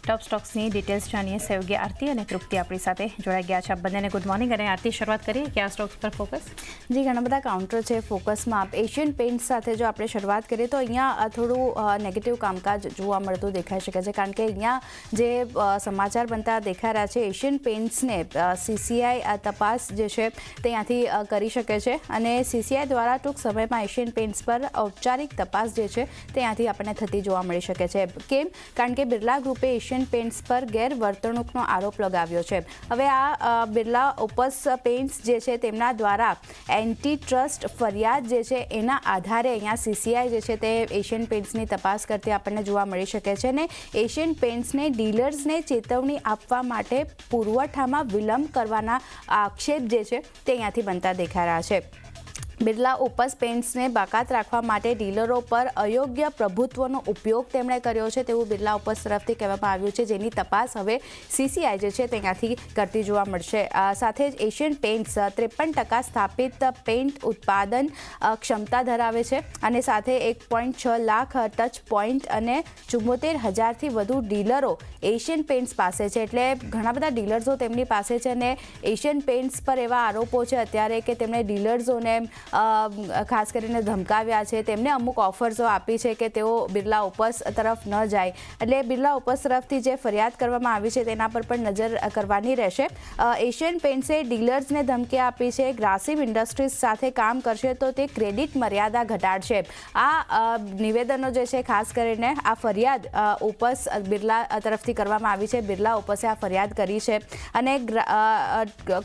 ટોપ સ્ટોક્સની details જાણીએ. સહયોગી આરતી અને તૃપ્તિ આપણી સાથે જોડાઈ ગયા છે. આપ બંનેને ગુડ મોર્નિંગ. અને આરતી, શરૂઆત કરીએ કયા સ્ટોક્સ પર ફોકસ? જી, ઘણા બધા કાઉન્ટર છે ફોકસમાં. આપ એશિયન પેઇન્ટ્સ સાથે જો આપણે શરૂઆત કરીએ તો અહીંયા થોડું નેગેટિવ કામકાજ જોવા મળતું દેખાઈ શકે છે, કારણ કે અહીંયા જે સમાચાર બનતા દેખાઈ રહ્યા છે, એશિયન પેઇન્ટ્સને CCI તપાસ જે છે તે અહીંયાથી કરી શકે છે અને CCI દ્વારા ટૂંક સમયમાં એશિયન પેઇન્ટ્સ પર ઔપચારિક તપાસ જે છે તે અહીંયાથી આપણને થતી જોવા મળી શકે છે. કેમ? કારણ કે બિરલા ગ્રુપે એશિયન પેઇન્ટ્સ પર ગેરવર્તણૂકનો આરોપ લગાવ્યો છે. હવે આ બિરલા ઓપસ પેઇન્ટ્સ જે છે તેમના દ્વારા એન્ટી ટ્રસ્ટ ફરિયાદ જે છે એના આધારે અહીંયા CCI જે છે તે એશિયન પેઇન્ટ્સની તપાસ કરતી આપણને જોવા મળી શકે છે અને એશિયન પેઇન્ટ્સને ડીલર્સને ચેતવણી આપવા માટે પુરવઠામાં વિલંબ કરવાના આક્ષેપ જે છે તે અહીંયાથી બનતા દેખાઈ રહ્યા છે. બિરલા ઓપસ પેઇન્ટ્સને બાકાત રાખવા માટે ડીલરો પર અયોગ્ય પ્રભુત્વનો ઉપયોગ તેમણે કર્યો છે તેવું બિરલા ઓપસ તરફથી કહેવામાં આવ્યું છે, જેની તપાસ હવે CCI જે છે ત્યાંથી કરતી જોવા મળશે. સાથે જ એશિયન પેઇન્ટ્સ 53% સ્થાપિત પેઇન્ટ ઉત્પાદન ક્ષમતા ધરાવે છે અને સાથે 1.6 લાખ ટચ પોઈન્ટ અને 74,000થી વધુ ડીલરો એશિયન પેઇન્ટ્સ પાસે છે. એટલે ઘણા બધા ડીલર્સો તેમની પાસે છે અને એશિયન પેઇન્ટ્સ પર એવા આરોપો છે અત્યારે કે તેમણે ડીલર્સોને ખાસ કરીને ધમકાવ્યા છે, તેમને અમુક ઓફર્સો આપી છે કે તેઓ બિરલા ઓપસ તરફ ન જાય. એટલે બિરલા ઓપસ તરફથી જે ફરિયાદ કરવામાં આવી છે તેના પર પણ નજર કરવાની રહેશે. એશિયન પેઇન્ટ્સે ડીલર્સને ધમકી આપી છે, ગ્રાસિમ ઇન્ડસ્ટ્રીઝ સાથે કામ કરશે તો તે ક્રેડિટ મર્યાદા ઘટાડશે. આ નિવેદનો જે છે ખાસ કરીને આ ફરિયાદ ઓપસ બિરલા તરફથી કરવામાં આવી છે. બિરલા ઓપસે આ ફરિયાદ કરી છે અને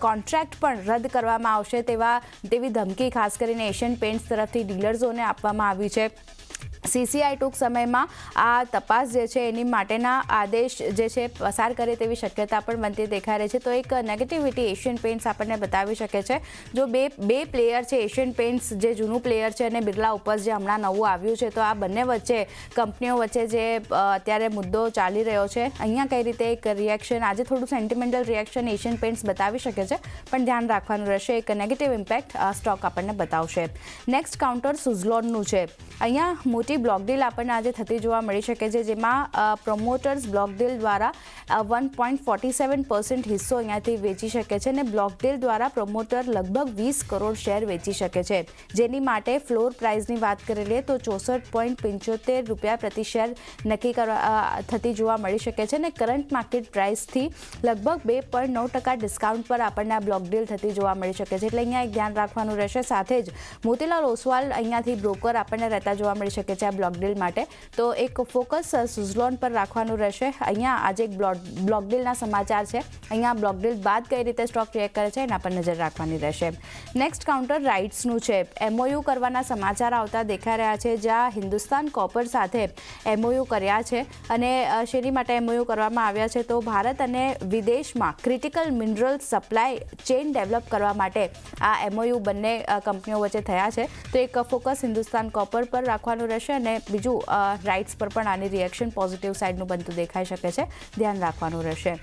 કોન્ટ્રાક્ટ પણ રદ કરવામાં આવશે તેવી ધમકી ખાસ કરીને એશિયન પેઇન્ટ્સ તરફથી ડીલર્સોને આપવામાં આવી છે. CCI ટૂંક સમયમાં આ તપાસ જે છે એની માટેના આદેશ જે છે પસાર કરે તેવી શક્યતા પણ બનતી દેખાઈ રહી છે. તો એક નેગેટિવિટી એશિયન પેઇન્ટ્સ આપણને બતાવી શકે છે. જો બે પ્લેયર છે, એશિયન પેઇન્ટ્સ જે જૂનું પ્લેયર છે અને બિરલા ઓપસ જે હમણાં નવું આવ્યું છે, તો આ બંને વચ્ચે કંપનીઓ વચ્ચે જે અત્યારે મુદ્દો ચાલી રહ્યો છે, અહીંયા કઈ રીતે એક રિએક્શન, આજે થોડું સેન્ટિમેન્ટલ રિએક્શન એશિયન પેઇન્ટ્સ બતાવી શકે છે, પણ ધ્યાન રાખવાનું રહેશે. એક નેગેટિવ ઇમ્પેક્ટ સ્ટોક આપણને બતાવશે. નેક્સ્ટ કાઉન્ટર સુઝલોનનું છે. અહીંયા મોટી બ્લોક ડીલ આપણને આજે થતી જોવા મળી શકે છે, જેમાં પ્રમોટર્સ બ્લોક ડીલ દ્વારા 1.47% હિસ્સો અહીંયાથી વેચી શકે છે અને બ્લોક ડીલ દ્વારા પ્રમોટર લગભગ 20 કરોડ શેર વેચી શકે છે, જેની માટે ફ્લોર પ્રાઇસની વાત કરી લઈએ તો ₹64.75 પ્રતિ શેર નક્કી થતી જોવા મળી શકે છે અને કરંટ માર્કેટ પ્રાઇસથી લગભગ 2.9% ડિસ્કાઉન્ટ પર આપણને આ બ્લોક ડીલ થતી જોવા મળી શકે છે. એટલે અહીંયા એક ધ્યાન રાખવાનું રહેશે. સાથે જ મોતીલાલ ઓસવાલ અહીંયાથી બ્રોકર આપણને રહેતા જોવા મળી શકે છે આ બ્લોક ડીલ માટે. તો એક ફોકસ સુઝલોન પર રાખવાનું રહેશે. અહીંયા આજે એક બ્લોક ડીલના સમાચાર છે. અહીંયા બ્લોક ડીલ બાદ કઈ રીતે સ્ટોક રિએક્ટ કરે છે એના પર નજર રાખવાની રહેશે. નેક્સ્ટ કાઉન્ટર રાઇટ્સનું છે. MOU કરવાના સમાચાર આવતા દેખાઈ રહ્યા છે, જ્યાં હિન્દુસ્તાન કોપર સાથે MOU કર્યા છે અને શેની માટે MOU કરવામાં આવ્યા છે તો ભારત અને વિદેશમાં critical mineral supply chain develop કરવા માટે આ MOU બંને કંપનીઓ વચ્ચે થયા છે. તો એક ફોકસ હિન્દુસ્તાન કોપર પર રાખવાનું રહેશે અને બીજું રાઇટ્સ પર પણ આની રિએક્શન પોઝિટિવ સાઇડનું બનતું દેખાઈ શકે છે, ધ્યાન રાખવાનું રહેશે.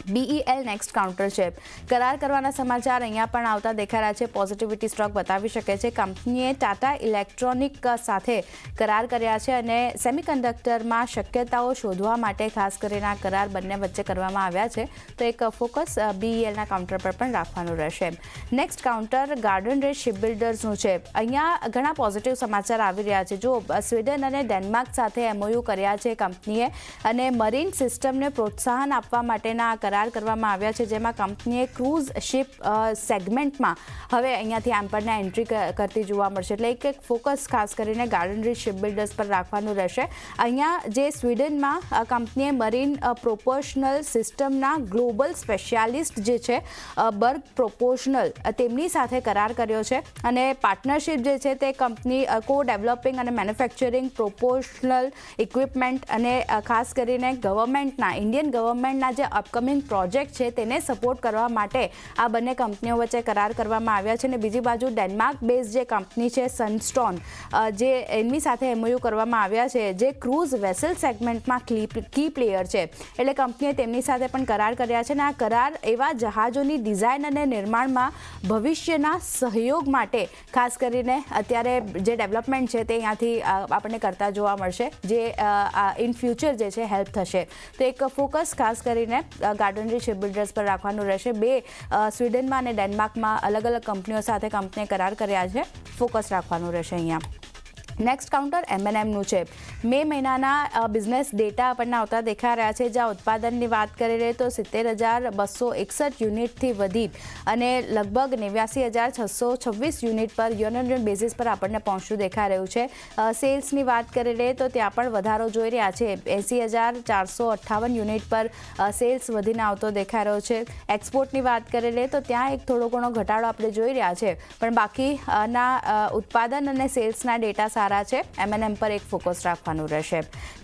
BEL નેક્સ્ટ કાઉન્ટર છે. કરાર કરવાના સમાચાર અહીંયા પણ આવતા દેખાઈ રહ્યા છે. પોઝિટિવિટી સ્ટોક બતાવી શકે છે. કંપનીએ ટાટા ઇલેક્ટ્રોનિક સાથે કરાર કર્યા છે અને સેમિકન્ડક્ટરમાં શક્યતાઓ શોધવા માટે ખાસ કરીને આ કરાર બંને વચ્ચે કરવામાં આવ્યા છે. તો એક ફોકસ BELના કાઉન્ટર પર પણ રાખવાનું રહેશે. નેક્સ્ટ કાઉન્ટર ગાર્ડન રેટ શિપબિલ્ડર્સનું છે. અહીંયા ઘણા પોઝિટિવ સમાચાર આવી રહ્યા છે. જો સ્વીડન અને ડેનમાર્ક સાથે MOU કર્યા છે કંપનીએ અને મરીન સિસ્ટમને પ્રોત્સાહન આપવા માટેના કરાર કરવામાં આવ્યા છે, જેમાં કંપનીએ ક્રૂઝ શિપ સેગમેન્ટમાં હવે અહીંયાથી આપણને એન્ટ્રી કરતી જોવા મળશે. એટલે એક ફોકસ ખાસ કરીને ગાર્ડન રીચ શિપબિલ્ડર્સ પર રાખવાનું રહેશે. અહીંયા જે સ્વીડનમાં કંપનીએ મરીન પ્રોપોર્શનલ સિસ્ટમના ગ્લોબલ સ્પેશિયાલિસ્ટ જે છે બર્ગ પ્રોપોર્શનલ તેમની સાથે કરાર કર્યો છે અને પાર્ટનરશિપ જે છે તે કંપની કો ડેવલપિંગ અને મેન્યુફેક્ચરિંગ પ્રોપોર્શનલ ઇક્વિપમેન્ટ અને ખાસ કરીને ગવર્મેન્ટના ઇન્ડિયન ગવર્મેન્ટના જે અપકમિંગ પ્રોજેક્ટ છે તેને સપોર્ટ કરવા માટે આ બંને કંપનીઓ વચ્ચે કરાર કરવામાં આવ્યા છે. અને બીજી બાજુ ડેનમાર્ક બેઝ જે કંપની છે સનસ્ટોન, જે એમની સાથે MOU કરવામાં આવ્યા છે, જે ક્રૂઝ વેસલ સેગમેન્ટમાં કી પ્લેયર છે, એટલે કંપનીએ તેમની સાથે પણ કરાર કર્યા છે. અને આ કરાર એવા જહાજોની ડિઝાઇન અને નિર્માણમાં ભવિષ્યના સહયોગ માટે ખાસ કરીને અત્યારે જે ડેવલપમેન્ટ છે તે અહીંયાથી આપણને કરતા જોવા મળશે, જે ઇન ફ્યુચર જે છે હેલ્પ થશે. તો એક ફોકસ ખાસ કરીને ગાર્ડનરી શિપ બિલ્ડર્સ પર રાખવાનું રહેશે. બે સ્વીડનમાં અને ડેનમાર્કમાં અલગ અલગ કંપનીઓ સાથે કંપનીએ કરાર કર્યા છે, ફોકસ રાખવાનું રહેશે અહીંયા. નેક્સ્ટ કાઉન્ટર M&Mનું છે. મે મહિનાના બિઝનેસ ડેટા આપણને આવતા દેખાઈ રહ્યા છે. જ્યાં ઉત્પાદનની વાત કરી રહી તો 70,261 યુનિટથી વધી અને લગભગ 89,626 યુનિટ પર યુનિટ બેઝિસ પર આપણને પહોંચતું દેખાઈ રહ્યું છે. સેલ્સની વાત કરી રહી તો ત્યાં પણ વધારો જોઈ રહ્યા છે. 80,458 યુનિટ પર સેલ્સ વધીને આવતો દેખાઈ રહ્યો છે. એક્સપોર્ટની વાત કરી રહી તો ત્યાં એક થોડો ઘણો ઘટાડો આપણે જોઈ રહ્યા છે, પણ બાકીના ઉત્પાદન અને સેલ્સના ડેટા સારા છે. M&M પર એક ફોકસ રાખવાનું રહેશે.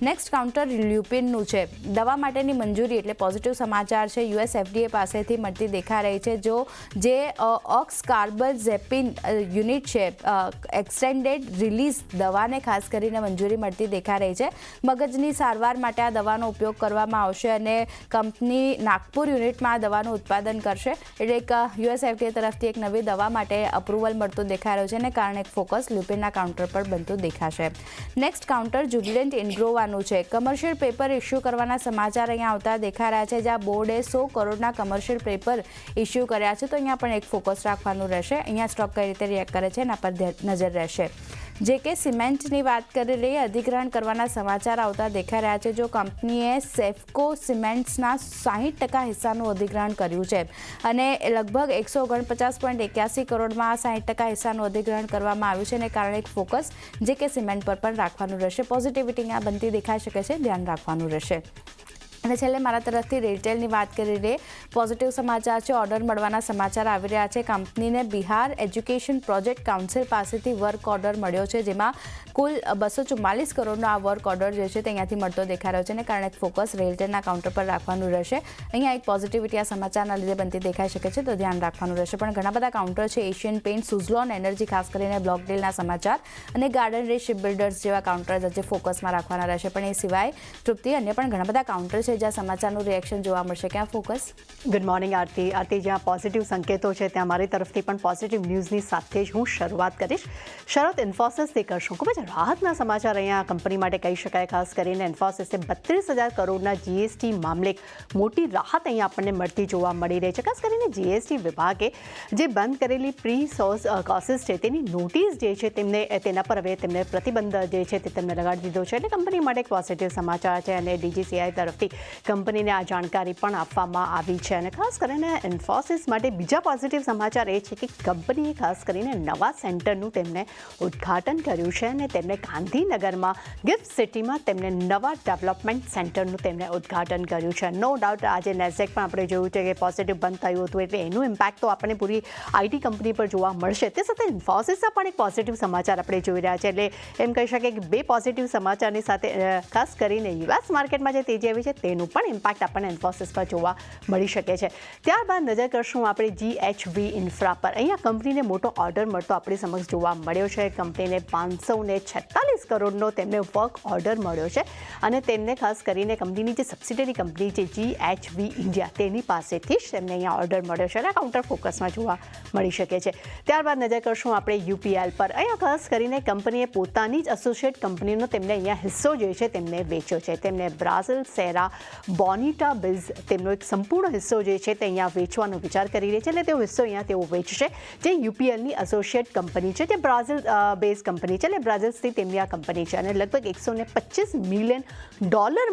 નેક્સ્ટ કાઉન્ટર લ્યુપિનનું છે. દવા માટેની મંજૂરી એટલે પોઝિટિવ સમાચાર છે US FDA પાસેથી મળતી દેખાઈ રહી છે. જે ઓક્સકાર્બઝેપિન યુનિટ છે, એક્સટેન્ડેડ રિલીઝ દવાને ખાસ કરીને મંજૂરી મળતી દેખાઈ રહી છે. મગજની સારવાર માટે આ દવાનો ઉપયોગ કરવામાં આવશે અને કંપની નાગપુર યુનિટમાં આ દવાનું ઉત્પાદન કરશે. એટલે એક US FDA તરફથી એક નવી દવા માટે અપ્રુવલ મળતું દેખાઈ રહ્યું છે અને કારણે એક ફોકસ લ્યુપિનના કાઉન્ટર પર બનતું દેખાશે. નેક્સ્ટ કાઉન્ટર જ્યુબિલન્ટ ઇન્ગ્રોવાનું છે. કમર્શિયલ પેપર ઇસ્યુ કરવાના સમાચાર અહીંયા આવતા દેખાઈ રહ્યા છે, જ્યાં બોર્ડે 100 કરોડના કમર્શિયલ પેપર ઇસ્યુ કર્યા છે. તો અહીંયા પણ એક ફોકસ રાખવાનું રહેશે. અહીંયા સ્ટોક કઈ રીતે રિએક્ટ કરે છે એના પર નજર રહેશે. JK સિમેન્ટની વાત કરી લઈએ, અધિગ્રહણ કરવાના સમાચાર આવતા દેખાઈ રહ્યા છે. જો કંપનીએ સેફકો સિમેન્ટ્સના 60% હિસ્સાનું અધિગ્રહણ કર્યું છે અને લગભગ 149.81 કરોડમાં 60% હિસ્સાનું અધિગ્રહણ કરવામાં આવ્યું છે, અને કારણે એક ફોકસ JK સિમેન્ટ પર પણ રાખવાનું રહેશે. પોઝિટિવિટી અહીંયા બનતી દેખાઈ શકે છે, ધ્યાન રાખવાનું રહેશે. અને છેલ્લે મારા તરફથી રિટેલની વાત કરી રહી, પોઝિટિવ સમાચાર છે. ઓર્ડર મળવાના સમાચાર આવી રહ્યા છે. કંપનીને બિહાર એજ્યુકેશન પ્રોજેક્ટ કાઉન્સિલ પાસેથી વર્ક ઓર્ડર મળ્યો છે, જેમાં કુલ 244 કરોડનો આ વર્ક ઓર્ડર જે છે તે અહીંયાથી મળતો દેખાઈ રહ્યો છે, અને કારણે ફોકસ રિટેલના કાઉન્ટર પર રાખવાનું રહેશે. અહીંયા એક પોઝિટિવિટી આ સમાચારના લીધે બનતી દેખાઈ શકે છે, તો ધ્યાન રાખવાનું રહેશે. પણ ઘણા બધા કાઉન્ટર છે. એશિયન પેઇન્ટ, સુઝલોન એનર્જી, ખાસ કરીને બ્લોકડીલના સમાચાર અને ગાર્ડનરી શિપ બિલ્ડર્સ જેવા કાઉન્ટર જે ફોકસમાં રાખવાના રહેશે. પણ એ સિવાય તૃપ્તિ અન્ય પણ ઘણા બધા કાઉન્ટર છે જ્યાં સમાચારનું રિએક્શન જોવા મળશે. ક્યાં ફોકસ? ગુડ મોર્નિંગ આરતી. જ્યાં પોઝિટિવ સંકેતો છે ત્યાં મારી તરફથી પણ પોઝિટિવ ન્યૂઝની સાથે જ હું શરૂઆત કરીશ. શરૂઆત ઇન્ફોસિસથી કરશું. ખૂબ જ રાહતના સમાચાર અહીંયા કંપની માટે કહી શકાય. ખાસ કરીને ઇન્ફોસિસે 32,000 કરોડના GST મામલે મોટી રાહત અહીંયા આપણને મળતી જોવા મળી રહી છે. ખાસ કરીને GST વિભાગે જે બંધ કરેલી પ્રી સોર્સ કોર્સિસ છે તેની નોટિસ જે છે તેના પર હવે તેમને પ્રતિબંધ જે છે તે તેમને લગાડી દીધો છે. એટલે કંપની માટે એક પોઝિટિવ સમાચાર છે અને DGCI તરફથી કંપનીને આ જાણકારી પણ આપવામાં આવી છે. અને ખાસ કરીને ઇન્ફોસિસ માટે બીજા પોઝિટિવ સમાચાર એ છે કે કંપનીએ ખાસ કરીને નવા સેન્ટરનું તેમને ઉદ્ઘાટન કર્યું છે અને તેમને ગાંધીનગરમાં ગિફ્ટ સિટીમાં તેમને નવા ડેવલપમેન્ટ સેન્ટરનું તેમને ઉદ્ઘાટન કર્યું છે. નો ડાઉટ આજે નેઝેક પણ આપણે જોયું છે કે પોઝિટિવ બંધ થયું હતું, એટલે એનું ઇમ્પેક્ટ તો આપણને પૂરી IT કંપની પર જોવા મળશે. તે સાથે ઇન્ફોસિસના પણ એક પોઝિટિવ સમાચાર આપણે જોઈ રહ્યા છે. એટલે એમ કહી શકીએ કે બે પોઝિટિવ સમાચારની સાથે ખાસ કરીને US માર્કેટમાં જે તેજી આવી છે તેનું પણ ઇમ્પેક્ટ આપણને ઇન્ફોસિસ પર જોવા મળી શકે છે. ત્યારબાદ નજર કરશું આપણે GHV ઇન્ફ્રા પર. અહીંયા કંપનીને મોટો ઓર્ડર મળતો આપણી સમક્ષ જોવા મળ્યો છે. કંપનીને 546 કરોડનો તેમને વર્ક ઓર્ડર મળ્યો છે અને તેમને ખાસ કરીને કંપનીની જે સબસિડરી કંપની છે GHV ઇન્ડિયા તેની પાસેથી જ તેમને અહીંયા ઓર્ડર મળ્યો છે અને કાઉન્ટર ફોકસમાં જોવા મળી શકે છે. ત્યારબાદ નજર કરશું આપણે UPL પર. અહીંયા ખાસ કરીને કંપનીએ પોતાની જ એસોસિએટ કંપનીનો તેમને અહીંયા હિસ્સો જે છે તેમને વેચ્યો છે. તેમને બ્રાઝિલ સેરા બોનિટા બિઝ તેમનો એક સંપૂર્ણ હિસ્સો જે છે તે અહીંયા વેચવાનો વિચાર કરી રહી છે. એટલે તેઓ હિસ્સો અહીંયા તેઓ વેચશે, જે UPLની એસોસિએટ કંપની છે, જે બ્રાઝિલ બેઝ કંપની છે. એટલે બ્રાઝિલથી તેમની આ કંપની છે અને લગભગ $125 મિલિયન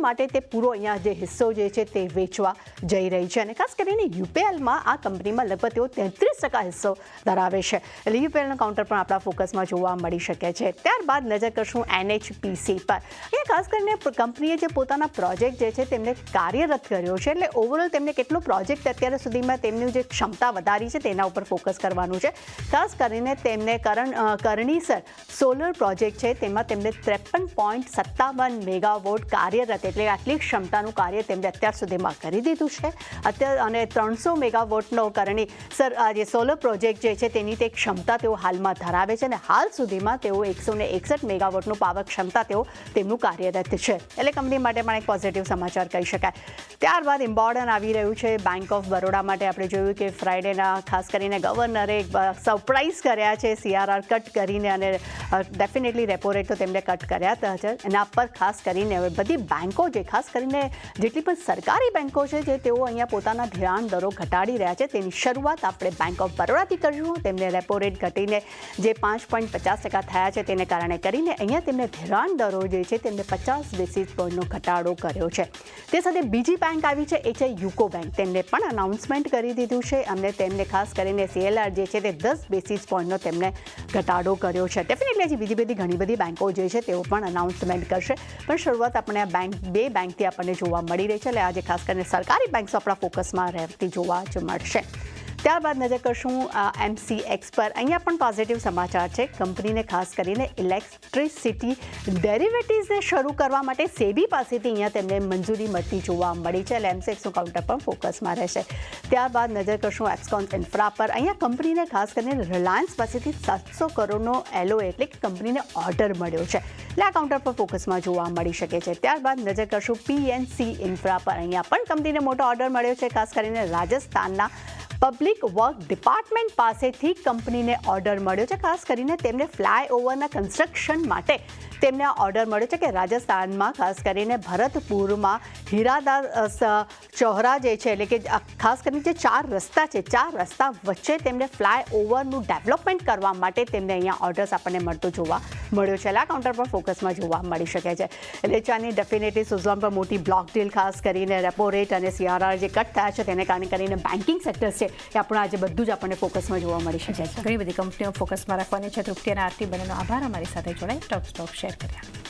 માટે તે પૂરો અહીંયા જે હિસ્સો જે છે તે વેચવા જઈ રહી છે. અને ખાસ કરીને UPLમાં આ કંપનીમાં લગભગ તેઓ 33% હિસ્સો ધરાવે છે. એટલે UPLનો કાઉન્ટર પણ આપણા ફોકસમાં જોવા મળી શકે છે. ત્યારબાદ નજર કરશું NHPC પર. અહીંયા ખાસ કરીને કંપનીએ જે પોતાના પ્રોજેક્ટ જે છે તે તેમને કાર્યરત કર્યો છે. એટલે ઓવરઓલ તેમને કેટલો પ્રોજેક્ટ અત્યાર સુધીમાં તેમની જે ક્ષમતા વધારી છે તેના ઉપર ફોકસ કરવાનું છે. ખાસ કરીને તેમને કરણીસર સોલર પ્રોજેક્ટ છે તેમાં તેમને 53.57 મેગાવોટ કાર્યરત, એટલે આટલી ક્ષમતાનું કાર્ય તેમને અત્યાર સુધીમાં કરી દીધું છે. અને 300 મેગાવોટનો કરણીસર જે સોલર પ્રોજેક્ટ જે છે તેની તે ક્ષમતા તેઓ હાલમાં ધરાવે છે અને હાલ સુધીમાં તેઓ 161 મેગાવોટનું પાવર ક્ષમતા તેમનું કાર્યરત છે. એટલે કંપની માટે પણ એક પોઝિટિવ સમાચાર કહી શકાય. ત્યારબાદ ઇમ્પોર્ટન્ટ આવી રહ્યું છે બેંક ઓફ બરોડા માટે. આપણે જોયું કે ફ્રાઇડેના ખાસ કરીને ગવર્નરે સરપ્રાઇઝ કર્યા છે CRR કટ કરીને, અને ડેફિનેટલી રેપો રેટ તો તેમને કટ કર્યા છે. એના પર ખાસ કરીને હવે બધી બેન્કો જે ખાસ કરીને જેટલી પણ સરકારી બેન્કો છે જે તેઓ અહીંયા પોતાના ધિરાણ દરો ઘટાડી રહ્યા છે તેની શરૂઆત આપણે બેંક ઓફ બરોડાથી કરીશું. તેમને રેપો રેટ ઘટીને જે 5.50% થયા છે તેને કારણે કરીને અહીંયા તેમને ધિરાણ દરો જે છે તેમને 50 બેસિસ પોઈન્ટનો ઘટાડો કર્યો છે. તે સાથે બીજી બેંક આવી છે એ છે યુકો બેંક. તેમને પણ અનાઉન્સમેન્ટ કરી દીધું છે અને તેમને ખાસ કરીને CLR જે છે તે 10 બેસિસ પોઈન્ટનો તેમને ઘટાડો કર્યો છે. ડેફિનેટલી હજી બીજી બધી ઘણી બધી બેંકો જે છે તેઓ પણ અનાઉન્સમેન્ટ કરશે, પણ શરૂઆત આપણે આ બે બેંકથી આપણને જોવા મળી રહી છે. એટલે આજે ખાસ કરીને સરકારી બેંક્સ આપણા ફોકસમાં રહેતી જોવા જ મળશે. ત્યારબાદ નજર કરશું MCX પર. અહીંયા પણ પોઝિટિવ સમાચાર છે. કંપનીને ખાસ કરીને ઇલેક્ટ્રિસિટી ડેરિવેટિવ્સને શરૂ કરવા માટે સેબી પાસેથી અહીંયા તેમને મંજૂરી મળતી જોવા મળી છે. એટલે MCXનું કાઉન્ટર પણ ફોકસમાં રહેશે. ત્યારબાદ નજર કરશું એપ્સકોન ઇન્ફ્રા પર. અહીંયા કંપનીને ખાસ કરીને રિલાયન્સ પાસેથી 700 કરોડનો LOA એટલે કે કંપનીને ઓર્ડર મળ્યો છે. એટલે આ કાઉન્ટર પર ફોકસમાં જોવા મળી શકે છે. ત્યારબાદ નજર કરશું PNC ઇન્ફ્રા પર. અહીંયા પણ કંપનીને મોટો ઓર્ડર મળ્યો છે. ખાસ કરીને રાજસ્થાનના પબ્લિક વર્ક ડિપાર્ટમેન્ટ પાસેથી કંપનીને ઓર્ડર મળ્યો છે. ખાસ કરીને તેમને ફ્લાયઓવરના કન્સ્ટ્રક્શન માટે તેમને ઓર્ડર મળ્યો છે કે રાજસ્થાનમાં ખાસ કરીને ભરતપુરમાં હીરાદાર ચોહરા જે છે એટલે કે ખાસ કરીને જે 4 રસ્તા છે, 4 રસ્તા વચ્ચે તેમને ફ્લાયઓવરનું ડેવલપમેન્ટ કરવા માટે તેમને અહીંયા ઓર્ડર્સ આપણને મળતો જોવા મળ્યો છે. એટલે આ કાઉન્ટર પર ફોકસમાં જોવા મળી શકે છે. એટલે ચાની ડેફિનેટલી સુઝલોન પર મોટી બ્લોક ડીલ ખાસ કરીને રેપો રેટ અને CRR જે કટ થયા છે તેને કારણે કરીને બેન્કિંગ સેક્ટર છે એ આપણું આજે બધું જ આપણને ફોકસમાં જોવા મળી શકે છે. ઘણી બધી કંપનીઓ ફોકસમાં રાખવાની છે. તૃપ્તિ અને આરતી બંનેનો આભાર અમારી સાથે જોડાઈ ટોપ સ્ટોક શેર કર્યા.